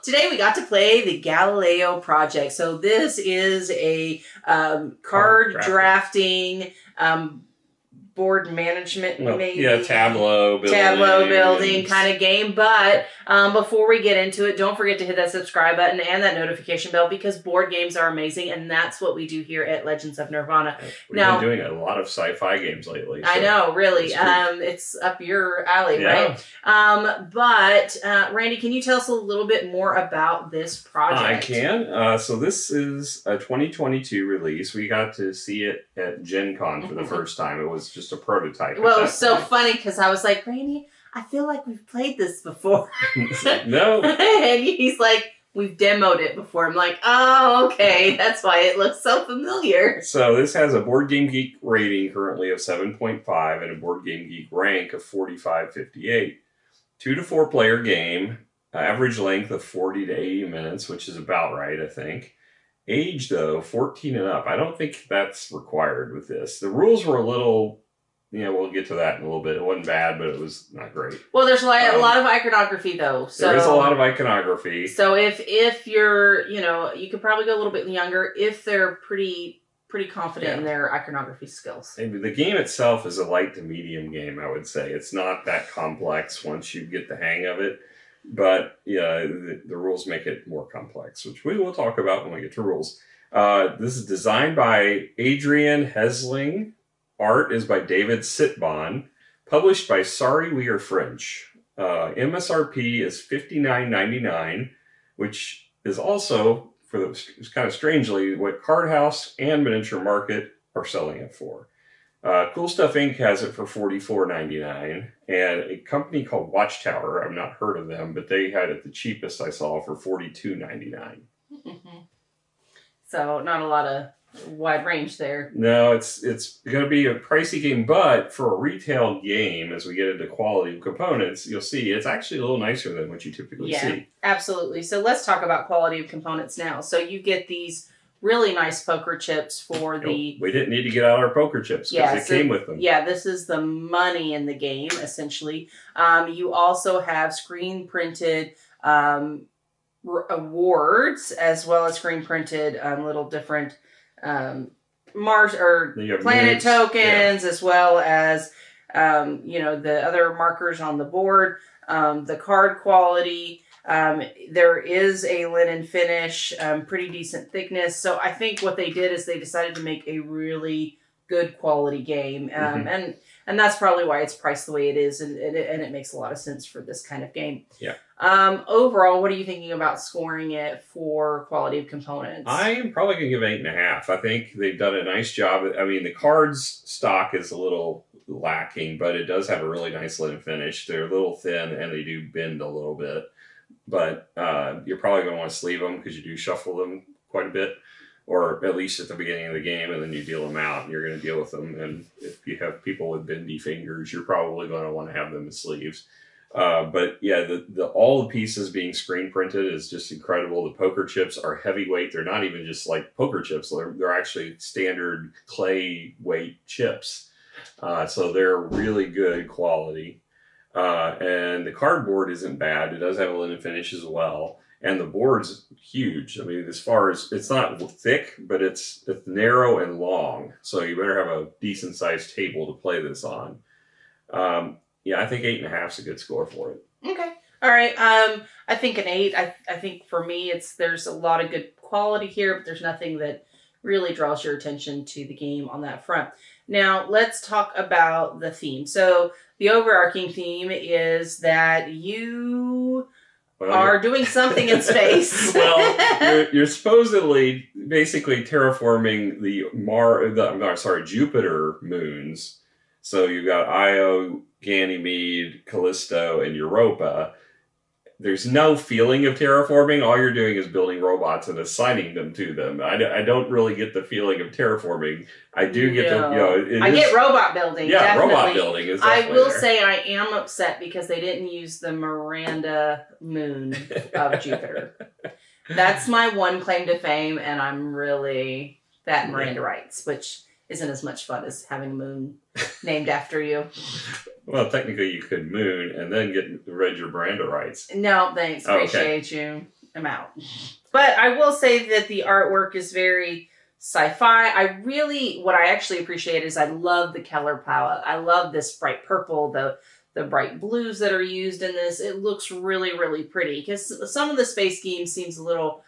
today we got to play the Galileo project. So this is a card drafting, board management, maybe. Yeah, tableau building kind of game. But before we get into it, don't forget to hit that subscribe button and that notification bell because board games are amazing, and that's what we do here at Legends of Nirvana. We've been doing a lot of sci-fi games lately. So I know, really. It's up your alley, right? But Randy, can you tell us a little bit more about this project? I can. So this is a 2022 release. We got to see it at Gen Con for the first time. It was just a prototype. Well, it was so funny because I was like, Randy, I feel like we've played this before. No. And he's like, we've demoed it before. I'm like, oh, okay. That's why it looks so familiar. So this has a Board Game Geek rating currently of 7.5 and a Board Game Geek rank of 45.58. 2 to 4 player game. Average length of 40 to 80 minutes, which is about right, I think. Age, though, 14 and up. I don't think that's required with this. The rules were a little... we'll get to that in a little bit. It wasn't bad, but it was not great. Well, there's a lot of iconography, though. So, there is a lot of iconography. So if you're, you could probably go a little bit younger if they're pretty confident in their iconography skills. Maybe the game itself is a light to medium game, I would say. It's not that complex once you get the hang of it. But, the rules make it more complex, which we will talk about when we get to rules. This is designed by Adrian Hesling. Art is by David Sitbon. Published by Sorry We Are French. MSRP is $59.99, which is also, kind of strangely, what Card House and Miniature Market are selling it for. Cool Stuff Inc. has it for $44.99, and a company called Watchtower, I've not heard of them, but they had it the cheapest I saw for $42.99. So not a lot of wide range there. No, it's going to be a pricey game, but for a retail game, as we get into quality of components, you'll see it's actually a little nicer than what you typically see. Yeah, absolutely. So let's talk about quality of components now. So you get these really nice poker chips for the... We didn't need to get out our poker chips because it came with them. Yeah, this is the money in the game, essentially. You also have screen-printed awards, as well as screen-printed little different Mars or planet tokens, as well as, the other markers on the board, the card quality. There is a linen finish, pretty decent thickness. So I think what they did is they decided to make a really good quality game. And that's probably why it's priced the way it is. And it makes a lot of sense for this kind of game. Yeah. Overall, what are you thinking about scoring it for quality of components? I am probably going to give it 8.5. I think they've done a nice job. I mean, the cards stock is a little lacking, but it does have a really nice linen finish. They're a little thin and they do bend a little bit. But you're probably going to want to sleeve them because you do shuffle them quite a bit, or at least at the beginning of the game, and then you deal them out and you're going to deal with them. And if you have people with bendy fingers, you're probably going to want to have them as sleeves. But yeah, all the pieces being screen printed is just incredible. The poker chips are heavyweight. They're not even just like poker chips. They're actually standard clay weight chips. So they're really good quality. And the cardboard isn't bad. It does have a linen finish as well. And the board's huge. I mean, as far as, it's not thick, but it's narrow and long. So you better have a decent sized table to play this on. I think 8.5 is a good score for it. Okay. All right. I think an 8. I think for me, there's a lot of good quality here, but there's nothing that really draws your attention to the game on that front. Now, let's talk about the theme. So the overarching theme is that you are doing something in space. Well, you're supposedly basically terraforming Jupiter moons. So you've got Io, Ganymede, Callisto, and Europa. There's no feeling of terraforming. All you're doing is building robots and assigning them to them. I don't really get the feeling of terraforming. I do get I get robot building. Yeah, definitely. Robot building is definitely I will say I am upset because they didn't use the Miranda moon of Jupiter. That's my one claim to fame, and I'm really that Miranda rights, which isn't as much fun as having a moon named after you. Well, technically you could moon and then read your Miranda rights. No, thanks. Appreciate you. I'm out. But I will say that the artwork is very sci-fi. What I actually appreciate is I love the color palette. I love this bright purple, the bright blues that are used in this. It looks really, really pretty because some of the space schemes seems a little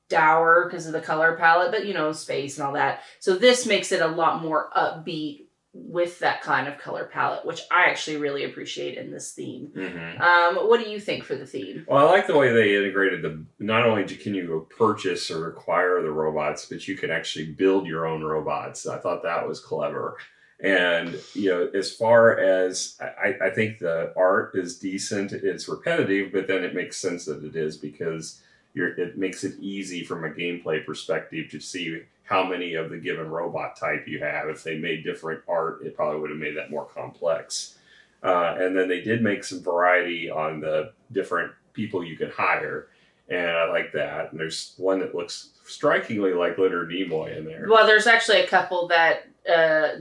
dour because of the color palette, but you know, space and all that. So this makes it a lot more upbeat with that kind of color palette, which I actually really appreciate in this theme. What do you think for the theme? Well, I like the way they integrated not only can you purchase or acquire the robots, but you can actually build your own robots. I thought that was clever. And, you know, as far as I think the art is decent, it's repetitive, but then it makes sense that it is because it makes it easy from a gameplay perspective to see how many of the given robot type you have. If they made different art, it probably would have made that more complex. And then they did make some variety on the different people you could hire. And I like that. And there's one that looks strikingly like Leonard Nimoy in there. Well, there's actually a couple that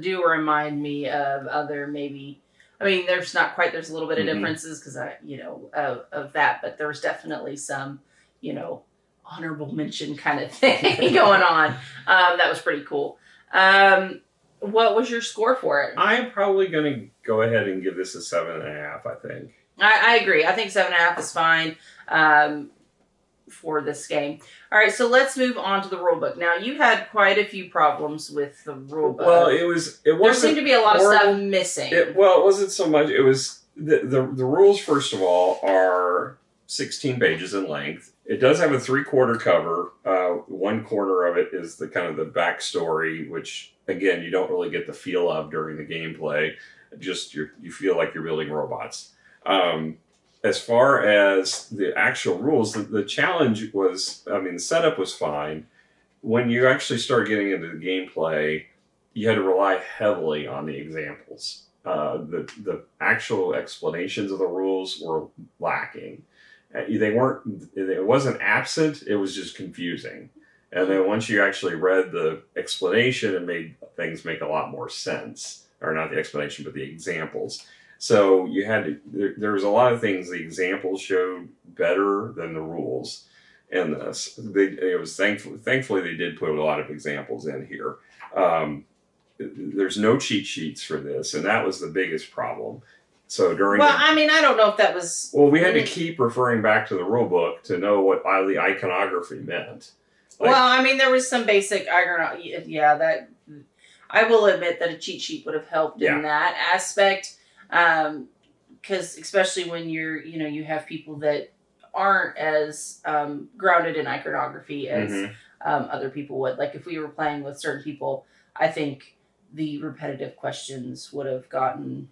do remind me of other maybe... I mean, there's not quite... There's a little bit of differences because, of that. But there's definitely some... honorable mention kind of thing going on. That was pretty cool. What was your score for it? I'm probably going to go ahead and give this a 7.5, I think. I agree. I think 7.5 is fine for this game. All right, so let's move on to the rulebook. Now, you had quite a few problems with the rulebook. Well, it wasn't. There seemed to be a lot of stuff missing. It wasn't so much. It was the rules. First of all, are 16 pages in length. It does have a 3/4 cover. One corner of it is the kind of the backstory, which again you don't really get the feel of during the gameplay. Just you feel like you're building robots. As far as the actual rules, the challenge was, I mean, the setup was fine. When you actually start getting into the gameplay, you had to rely heavily on the examples. The actual explanations of the rules were lacking. It wasn't absent, it was just confusing. And then once you actually read the explanation, it made things make a lot more sense. Or not the explanation, but the examples. So you had to, there was a lot of things the examples showed better than the rules in this. Thankfully they did put a lot of examples in here. There's no cheat sheets for this, and that was the biggest problem. So I don't know if that was... Well, we had to keep referring back to the rule book to know what the iconography meant. There was some basic iconography. Yeah, that... I will admit that a cheat sheet would have helped in that aspect. Because especially when you have people that aren't as grounded in iconography as other people would. Like if we were playing with certain people, I think the repetitive questions would have gotten...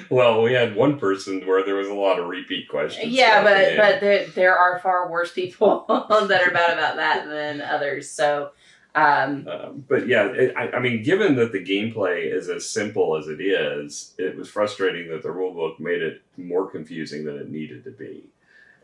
Well, we had one person where there was a lot of repeat questions. Yeah, but there are far worse people that are bad about that than others. So... but yeah, I mean, given that the gameplay is as simple as it is, it was frustrating that the rulebook made it more confusing than it needed to be.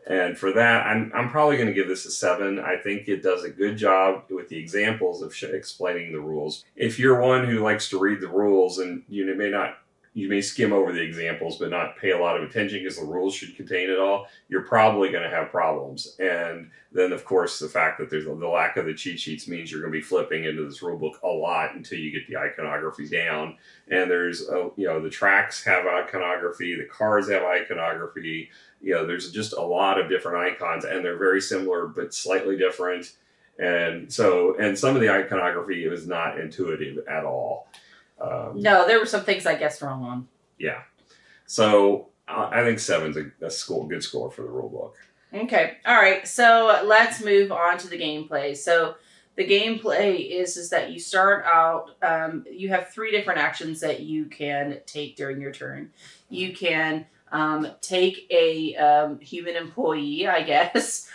And for that, I'm probably going to give this a 7. I think it does a good job with the examples of explaining the rules. If you're one who likes to read the rules and you may skim over the examples but not pay a lot of attention because the rules should contain it all, you're probably going to have problems. And then, of course, the fact that there's the lack of the cheat sheets means you're going to be flipping into this rulebook a lot until you get the iconography down. And there's, the tracks have iconography, the cars have iconography. There's just a lot of different icons, and they're very similar but slightly different. And some of the iconography was not intuitive at all. No, there were some things I guessed wrong on. Yeah. So I think 7's a good score for the rulebook. Okay. All right. So let's move on to the gameplay. So the gameplay is that you start out, you have 3 different actions that you can take during your turn. You can take a human employee, I guess,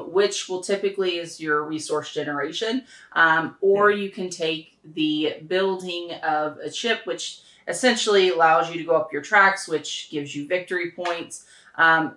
which will typically is your resource generation, or you can take the building of a ship, which essentially allows you to go up your tracks, which gives you victory points,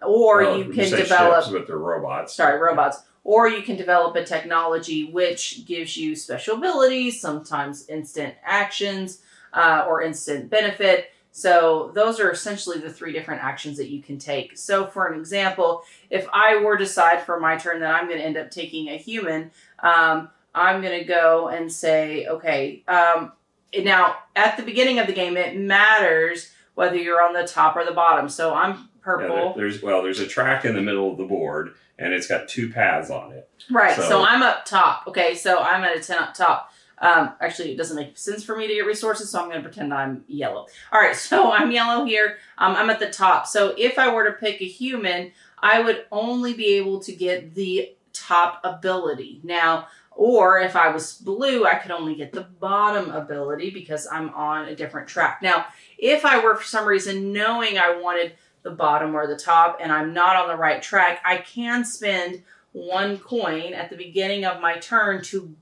or you can develop... ships, but they're robots. Sorry, robots. Or you can develop a technology which gives you special abilities, sometimes instant actions, or instant benefit. So those are essentially the 3 different actions that you can take. So for an example, if I were to decide for my turn that I'm going to end up taking a human, I'm going to go and say, okay, now at the beginning of the game, it matters whether you're on the top or the bottom. So I'm purple. Yeah, there's a track in the middle of the board, and it's got 2 paths on it. Right, so I'm up top. Okay, so I'm at a 10 up top. Actually, it doesn't make sense for me to get resources, so I'm going to pretend I'm yellow. All right, so I'm yellow here. I'm at the top. So if I were to pick a human, I would only be able to get the top ability. Now, or if I was blue, I could only get the bottom ability because I'm on a different track. Now, if I were for some reason knowing I wanted the bottom or the top and I'm not on the right track, I can spend 1 coin at the beginning of my turn to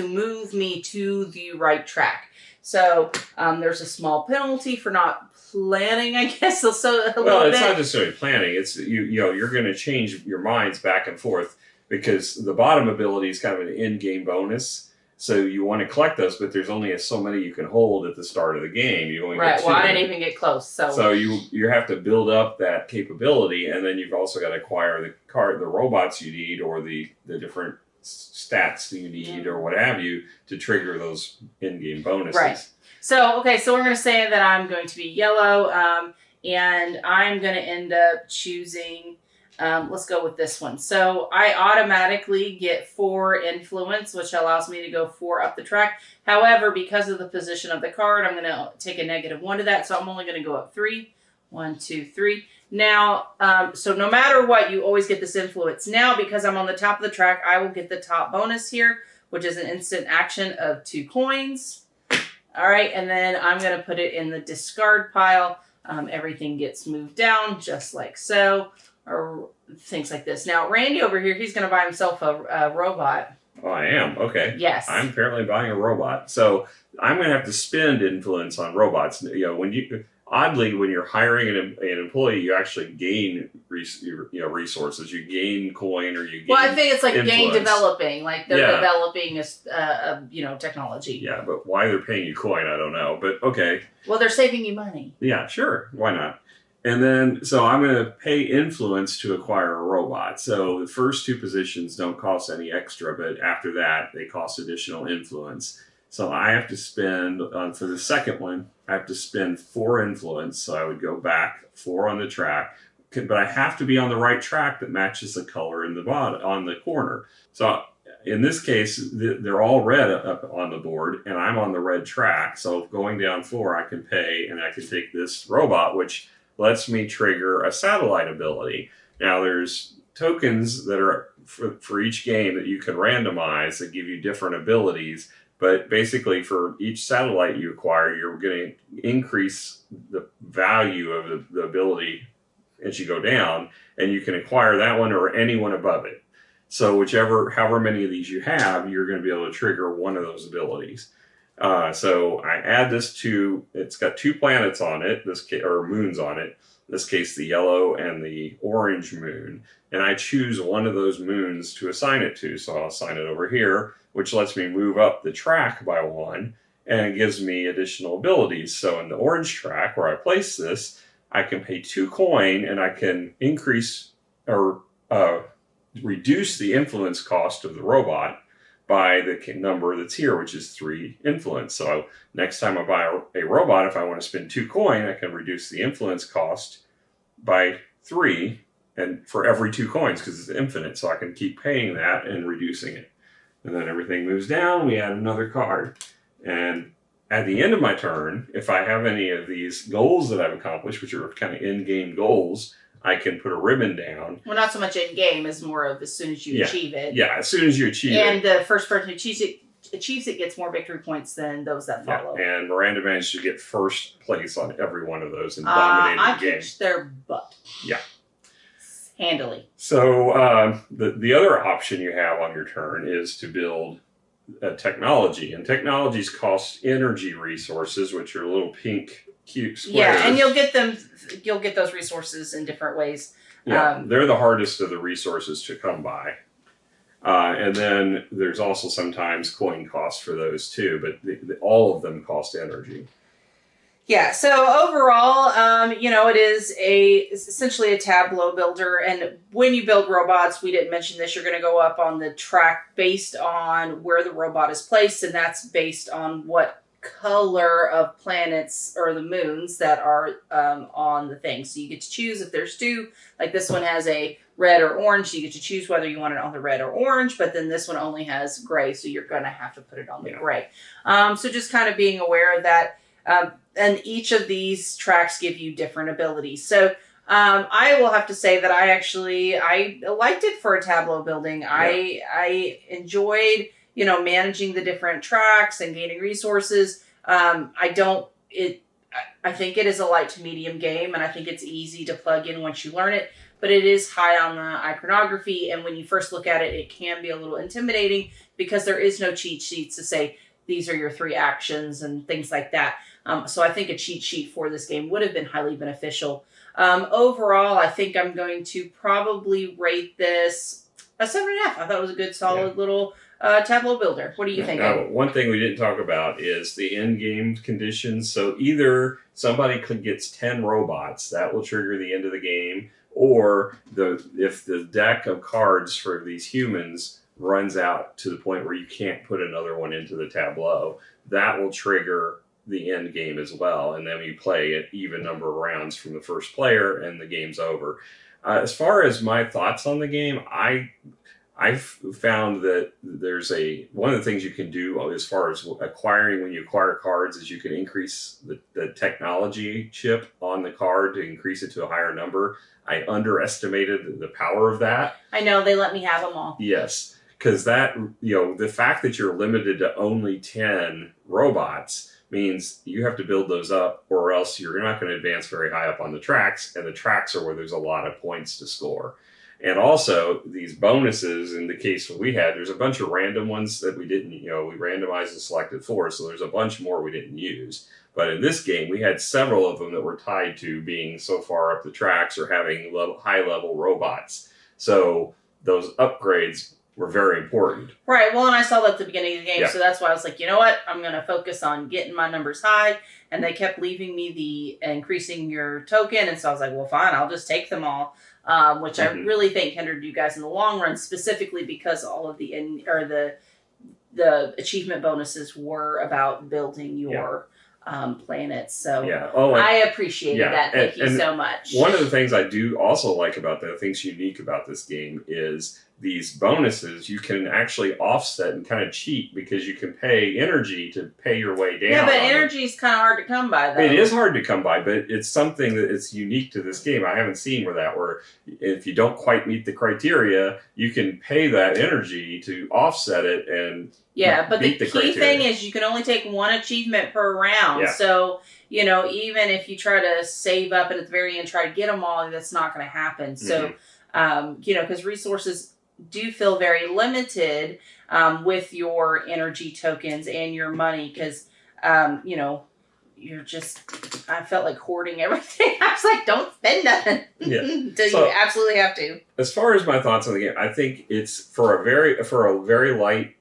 move me to the right track. So there's a small penalty for not planning, I guess. So it's not necessarily planning. It's you're going to change your minds back and forth because the bottom ability is kind of an in-game bonus. So you want to collect those, but there's only so many you can hold at the start of the game. You only get 2. Well, I didn't even get close. So you have to build up that capability, and then you've also got to acquire the robots you need, or the different stats that you need, or what have you, to trigger those in-game bonuses. Right. So we're going to say that I'm going to be yellow, and I'm going to end up choosing. Let's go with this one. So I automatically get 4 influence, which allows me to go 4 up the track. However, because of the position of the card, I'm going to take a -1 to that. So I'm only going to go up 3. 1, 2, 3. Now, so no matter what, you always get this influence. Now, because I'm on the top of the track, I will get the top bonus here, which is an instant action of 2 coins. All right, and then I'm going to put it in the discard pile. Everything gets moved down just like so. Or things like this. Now, Randy over here, he's going to buy himself a robot. Oh, I am? Okay. Yes. I'm apparently buying a robot. So I'm going to have to spend influence on robots. Oddly, when you're hiring an employee, you actually gain resources. You gain coin, or you gain. Well, I think it's like influence. game developing, like they're developing technology. Yeah, but why they're paying you coin, I don't know. But okay. Well, they're saving you money. Yeah, sure. Why not? And then, so I'm going to pay influence to acquire a robot. So the first 2 positions don't cost any extra, but after that, they cost additional influence. So I have to spend, for the second one, I have to spend 4 influence. So I would go back 4 on the track, but I have to be on the right track that matches the color in the bottom, on the corner. So in this case, they're all red up on the board, and I'm on the red track. So going down 4, I can pay, and I can take this robot, which lets me trigger a satellite ability. Now, there's tokens that are for each game that you can randomize that give you different abilities. But basically, for each satellite you acquire, you're going to increase the value of the ability as you go down, and you can acquire that one or any one above it. So however many of these you have, you're going to be able to trigger one of those abilities. So I add this to, it's got 2 planets on it, or moons on it, in this case the yellow and the orange moon, and I choose one of those moons to assign it to. So I'll assign it over here, which lets me move up the track by 1, and it gives me additional abilities. So in the orange track where I place this, I can pay 2 coin, and I can increase or reduce the influence cost of the robot by the number that's here, which is 3 influence. So next time I buy a robot, if I want to spend 2 coin, I can reduce the influence cost by 3, and for every 2 coins, because it's infinite, so I can keep paying that and reducing it. And then everything moves down, we add another card. And at the end of my turn, if I have any of these goals that I've accomplished, which are kind of in-game goals, I can put a ribbon down. Well, not so much in game, as more of as soon as you achieve it. Yeah, as soon as you achieve it. And the first person who achieves it gets more victory points than those that follow. Yeah, and Miranda managed to get first place on every one of those and dominated the game. I kicked their butt. Yeah. Handily. So the other option you have on your turn is to build technology. And technologies cost energy resources, which are little pink cute squares. Yeah, and you'll get those resources in different ways. Yeah, they're the hardest of the resources to come by. And then there's also sometimes coin costs for those too, but all of them cost energy. Yeah, so overall, it is essentially a tableau builder, and when you build robots, we didn't mention this, you're going to go up on the track based on where the robot is placed, and that's based on what color of planets or the moons that are on the thing. So you get to choose if there's two, like this one has a red or orange, so you get to choose whether you want it on the red or orange, but then this one only has gray, so you're going to have to put it on the gray. So just kind of being aware of that. And each of these tracks give you different abilities. So I will have to say that I liked it for a tableau building. Yeah. I enjoyed, managing the different tracks and gaining resources. I think it is a light to medium game, and I think it's easy to plug in once you learn it, but it is high on the iconography, and when you first look at it, it can be a little intimidating because there is no cheat sheets to say these are your 3 actions and things like that. So I think a cheat sheet for this game would have been highly beneficial. Overall, I think I'm going to probably rate this a 7.5. I thought it was a good, solid little tableau builder. What do you think? One thing we didn't talk about is the end-game conditions. So either somebody gets 10 robots, that will trigger the end of the game, or if the deck of cards for these humans runs out to the point where you can't put another one into the tableau, that will trigger the end game as well, and then we play an even number of rounds from the first player, and the game's over. As far as my thoughts on the game, I've found that there's one of the things you can do as far as acquiring when you acquire cards is you can increase the technology chip on the card to increase it to a higher number. I underestimated the power of that. I know, they let me have them all. Yes, because that, the fact that you're limited to only 10 robots means you have to build those up, or else you're not going to advance very high up on the tracks, and the tracks are where there's a lot of points to score. And also, these bonuses, in the case we had, there's a bunch of random ones that we didn't, we randomized and selected for, so there's a bunch more we didn't use. But in this game, we had several of them that were tied to being so far up the tracks or having high-level robots. So those upgrades were very important. Right. Well, and I saw that at the beginning of the game, so that's why I was like, you know what? I'm going to focus on getting my numbers high. And they kept leaving me the increasing your token, and so I was like, well, fine, I'll just take them all, which I really think hindered you guys in the long run, specifically because all of the achievement bonuses were about building your planets. So I appreciated that. Thank you so much. One of the things I do also like about that, things unique about this game, is these bonuses you can actually offset and kind of cheat, because you can pay energy to pay your way down. Yeah, but energy is kind of hard to come by, though. It is hard to come by, but it's something that is unique to this game. I haven't seen where if you don't quite meet the criteria, you can pay that energy to offset it and but the key thing is you can only take 1 achievement per round. Yeah. So, even if you try to save up and at the very end try to get them all, that's not going to happen. So, because resources do feel very limited with your energy tokens and your money, because, you're just, I felt like hoarding everything. I was like, don't spend nothing until you absolutely have to. As far as my thoughts on the game, I think it's for a very light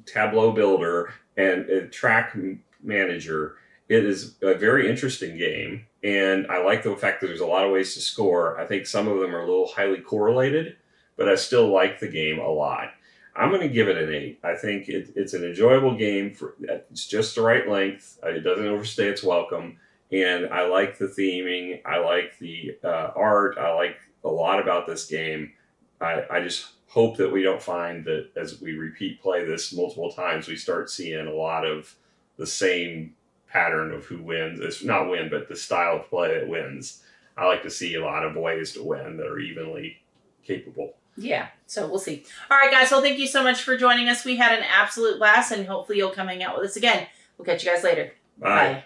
tableau builder and a track manager. It is a very interesting game, and I like the fact that there's a lot of ways to score. I think some of them are a little highly correlated, but I still like the game a lot. I'm going to give it an 8. I think it's an enjoyable game. It's just the right length. It doesn't overstay its welcome. And I like the theming. I like the art. I like a lot about this game. I just hope that we don't find that as we repeat play this multiple times, we start seeing a lot of the same pattern of who wins. It's not win, but the style of play that wins. I like to see a lot of ways to win that are evenly capable. Yeah, so we'll see. All right, guys, well, thank you so much for joining us. We had an absolute blast, and hopefully you'll come hang out with us again. We'll catch you guys later. Bye.